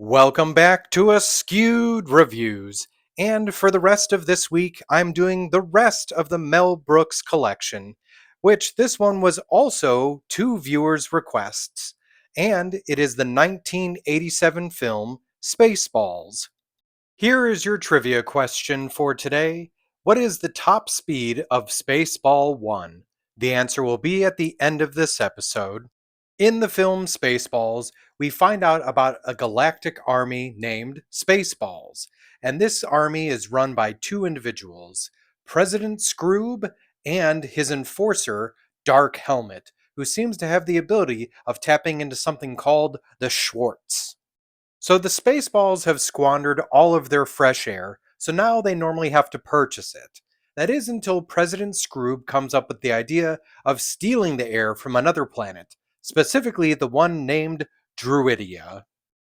Welcome back to Askewed Reviews. And for the rest of this week, I'm doing the rest of the Mel Brooks collection, which this one was also two viewers' requests. And it is the 1987 film Spaceballs. Here is your trivia question for today. What is the top speed of Spaceball 1? The answer will be at the end of this episode. In the film Spaceballs, we find out about a galactic army named Spaceballs, and this army is run by two individuals, President Scroob and his enforcer, Dark Helmet, who seems to have the ability of tapping into something called the Schwartz. So the Spaceballs have squandered all of their fresh air, so now they normally have to purchase it. That is until President Scroob comes up with the idea of stealing the air from another planet, specifically the one named Druidia.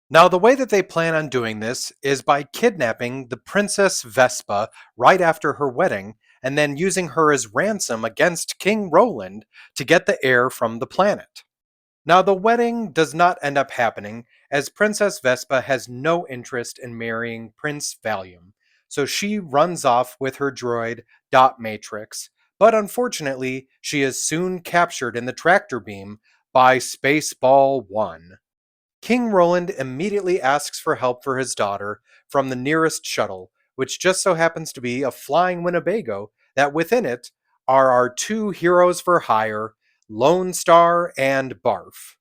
Now, the way that they plan on doing this is by kidnapping the Princess Vespa right after her wedding, and then using her as ransom against King Roland to get the air from the planet. Now, the wedding does not end up happening, as Princess Vespa has no interest in marrying Prince Valium, so she runs off with her droid, Dot Matrix, but unfortunately, she is soon captured in the tractor beam by Spaceball 1. King Roland immediately asks for help for his daughter from the nearest shuttle, which just so happens to be a flying Winnebago that within it are our two heroes for hire, Lone Star and Barf.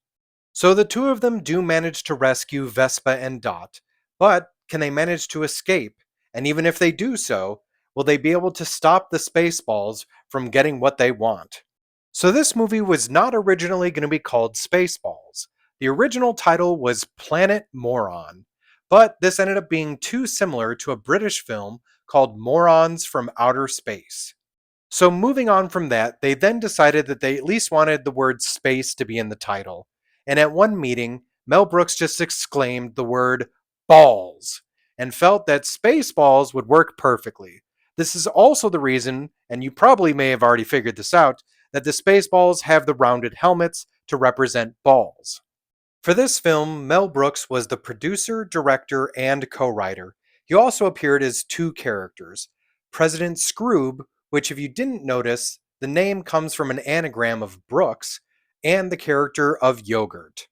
So the two of them do manage to rescue Vespa and Dot, but can they manage to escape? And even if they do so, will they be able to stop the Spaceballs from getting what they want? So this movie was not originally going to be called Spaceballs. The original title was Planet Moron, but this ended up being too similar to a British film called Morons from Outer Space. So moving on from that, they then decided that they at least wanted the word space to be in the title. And at one meeting, Mel Brooks just exclaimed the word balls and felt that Spaceballs would work perfectly. This is also the reason, and you probably may have already figured this out, that the Spaceballs have the rounded helmets to represent balls. For this film, Mel Brooks was the producer, director, and co-writer. He also appeared as two characters, President Scroob, which if you didn't notice, the name comes from an anagram of Brooks, and the character of Yogurt.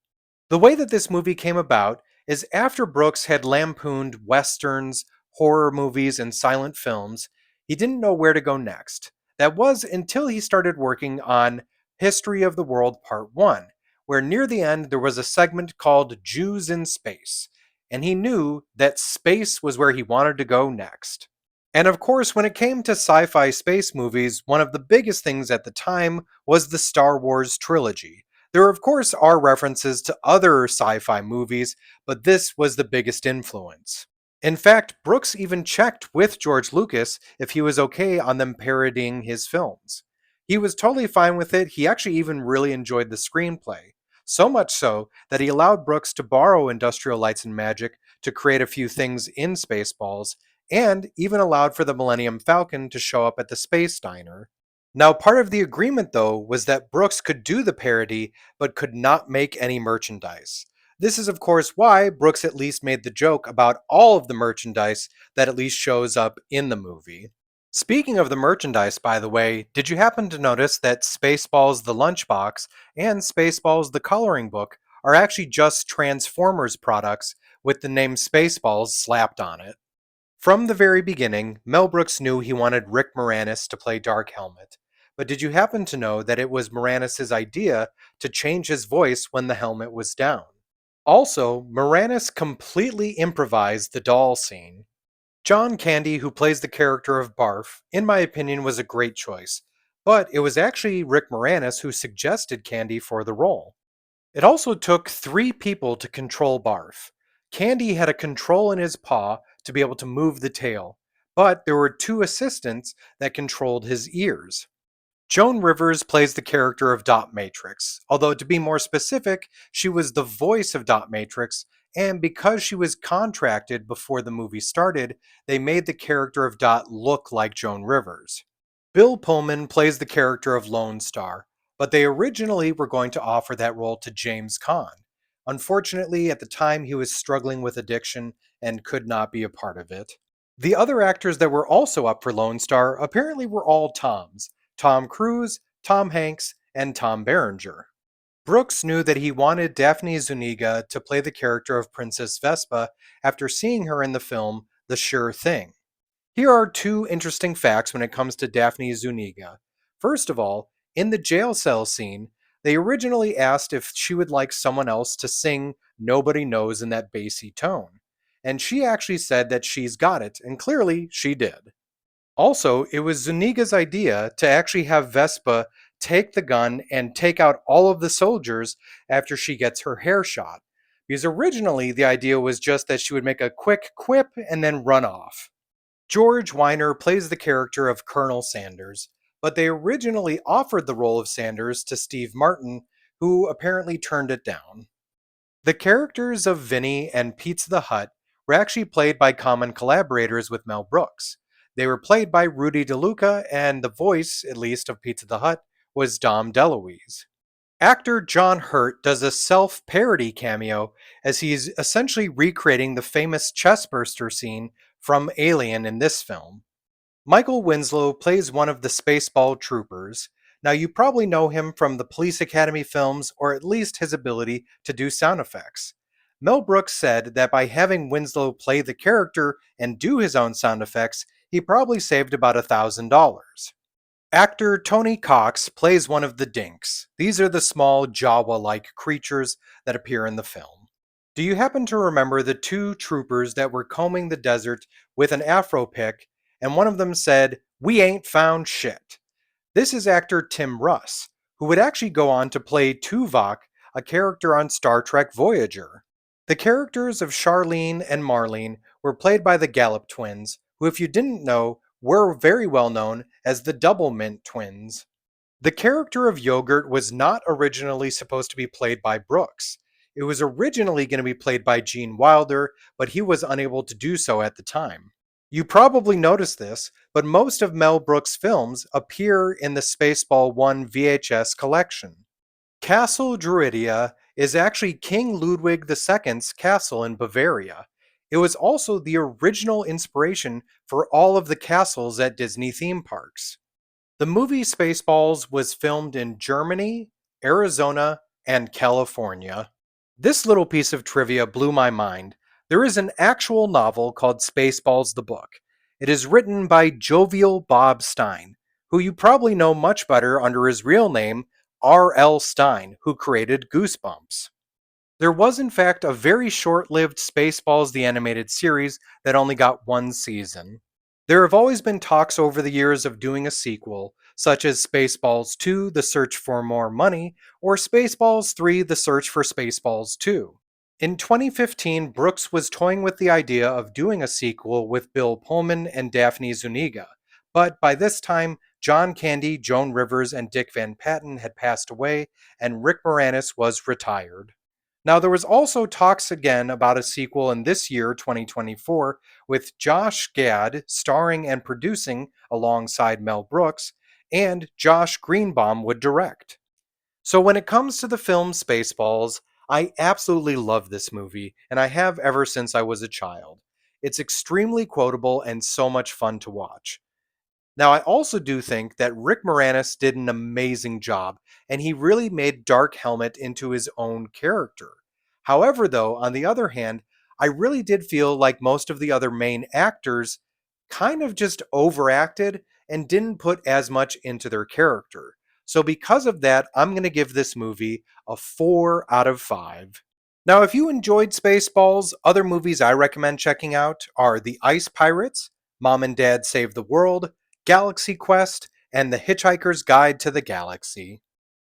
The way that this movie came about is after Brooks had lampooned westerns, horror movies, and silent films, he didn't know where to go next. That was until he started working on History of the World Part 1, where near the end there was a segment called Jews in Space, and he knew that space was where he wanted to go next. And of course, when it came to sci fi space movies, one of the biggest things at the time was the Star Wars trilogy. There, of course, are references to other sci fi movies, but this was the biggest influence. In fact, Brooks even checked with George Lucas if he was okay on them parodying his films. He was totally fine with it. He actually even really enjoyed the screenplay. So much so that he allowed Brooks to borrow Industrial Lights and Magic to create a few things in Spaceballs, and even allowed for the Millennium Falcon to show up at the Space Diner. Now, part of the agreement, though, was that Brooks could do the parody, but could not make any merchandise. This is, of course, why Brooks at least made the joke about all of the merchandise that at least shows up in the movie. Speaking of the merchandise, by the way, did you happen to notice that Spaceballs the Lunchbox and Spaceballs the Coloring Book are actually just Transformers products with the name Spaceballs slapped on it? From the very beginning, Mel Brooks knew he wanted Rick Moranis to play Dark Helmet. But did you happen to know that it was Moranis' idea to change his voice when the helmet was down? Also, Moranis completely improvised the doll scene. John Candy, who plays the character of Barf, in my opinion was a great choice, but it was actually Rick Moranis who suggested Candy for the role. It also took three people to control Barf. Candy had a control in his paw to be able to move the tail, but there were two assistants that controlled his ears. Joan Rivers plays the character of Dot Matrix, although to be more specific, she was the voice of Dot Matrix, and because she was contracted before the movie started, they made the character of Dot look like Joan Rivers. Bill Pullman plays the character of Lone Star, but they originally were going to offer that role to James Caan. Unfortunately, at the time, he was struggling with addiction and could not be a part of it. The other actors that were also up for Lone Star apparently were all Toms: Tom Cruise, Tom Hanks, and Tom Berenger. Brooks knew that he wanted Daphne Zuniga to play the character of Princess Vespa after seeing her in the film The Sure Thing. Here are two interesting facts when it comes to Daphne Zuniga. First of all, in the jail cell scene, they originally asked if she would like someone else to sing Nobody Knows in that bassy tone. And she actually said that she's got it, and clearly she did. Also, it was Zuniga's idea to actually have Vespa take the gun and take out all of the soldiers after she gets her hair shot. Because originally the idea was just that she would make a quick quip and then run off. George Weiner plays the character of Colonel Sanders, but they originally offered the role of Sanders to Steve Martin, who apparently turned it down. The characters of Vinny and Pizza the Hut were actually played by common collaborators with Mel Brooks. They were played by Rudy DeLuca, and the voice, at least, of Pizza the Hut was Dom DeLuise. Actor John Hurt does a self parody cameo as he's essentially recreating the famous chestburster scene from Alien in this film. Michael Winslow plays one of the Spaceball troopers. Now, you probably know him from the Police Academy films, or at least his ability to do sound effects. Mel Brooks said that by having Winslow play the character and do his own sound effects, he probably saved about $1,000. Actor Tony Cox plays one of the Dinks. These are the small Jawa like creatures that appear in the film. Do you happen to remember the two troopers that were combing the desert with an afro pick, and one of them said, "We ain't found shit"? This is actor Tim Russ, who would actually go on to play Tuvok, a character on Star Trek Voyager. The characters of Charlene and Marlene were played by the Gallup twins, who, if you didn't know, were very well known as the Double Mint twins. The character of Yogurt was not originally supposed to be played by Brooks. It was originally going to be played by Gene Wilder, but he was unable to do so at the time. You probably noticed this, but most of Mel Brooks' films appear in the Spaceball 1 VHS collection. Castle Druidia is actually King Ludwig II's castle in Bavaria. It was also the original inspiration for all of the castles at Disney theme parks. The movie Spaceballs was filmed in Germany, Arizona, and California. This little piece of trivia blew my mind. There is an actual novel called Spaceballs the Book. It is written by Jovial Bob Stein, who you probably know much better under his real name, R.L. Stein, who created Goosebumps. There was, in fact, a very short lived Spaceballs the Animated Series that only got one season. There have always been talks over the years of doing a sequel, such as Spaceballs 2 The Search for More Money, or Spaceballs 3 The Search for Spaceballs 2. In 2015, Brooks was toying with the idea of doing a sequel with Bill Pullman and Daphne Zuniga, but by this time, John Candy, Joan Rivers, and Dick Van Patten had passed away, and Rick Moranis was retired. Now, there was also talks again about a sequel in this year, 2024, with Josh Gad starring and producing alongside Mel Brooks, and Josh Greenbaum would direct. So when it comes to the film Spaceballs, I absolutely love this movie, and I have ever since I was a child. It's extremely quotable and so much fun to watch. Now, I also do think that Rick Moranis did an amazing job, and he really made Dark Helmet into his own character. However, though, on the other hand, I really did feel like most of the other main actors kind of just overacted and didn't put as much into their character. So, because of that, I'm going to give this movie a 4 out of 5. Now, if you enjoyed Spaceballs, other movies I recommend checking out are The Ice Pirates, Mom and Dad Save the World, Galaxy Quest, and The Hitchhiker's Guide to the Galaxy.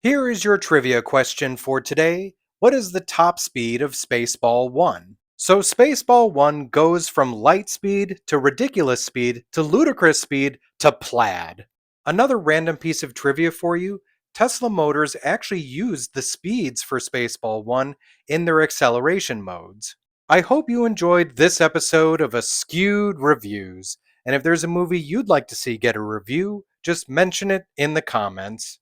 Here is your trivia question for today. What is the top speed of Spaceball 1? So Spaceball 1 goes from light speed to ridiculous speed to ludicrous speed to plaid. Another random piece of trivia for you, Tesla Motors actually used the speeds for Spaceball 1 in their acceleration modes. I hope you enjoyed this episode of Askewed Reviews. And if there's a movie you'd like to see get a review, just mention it in the comments.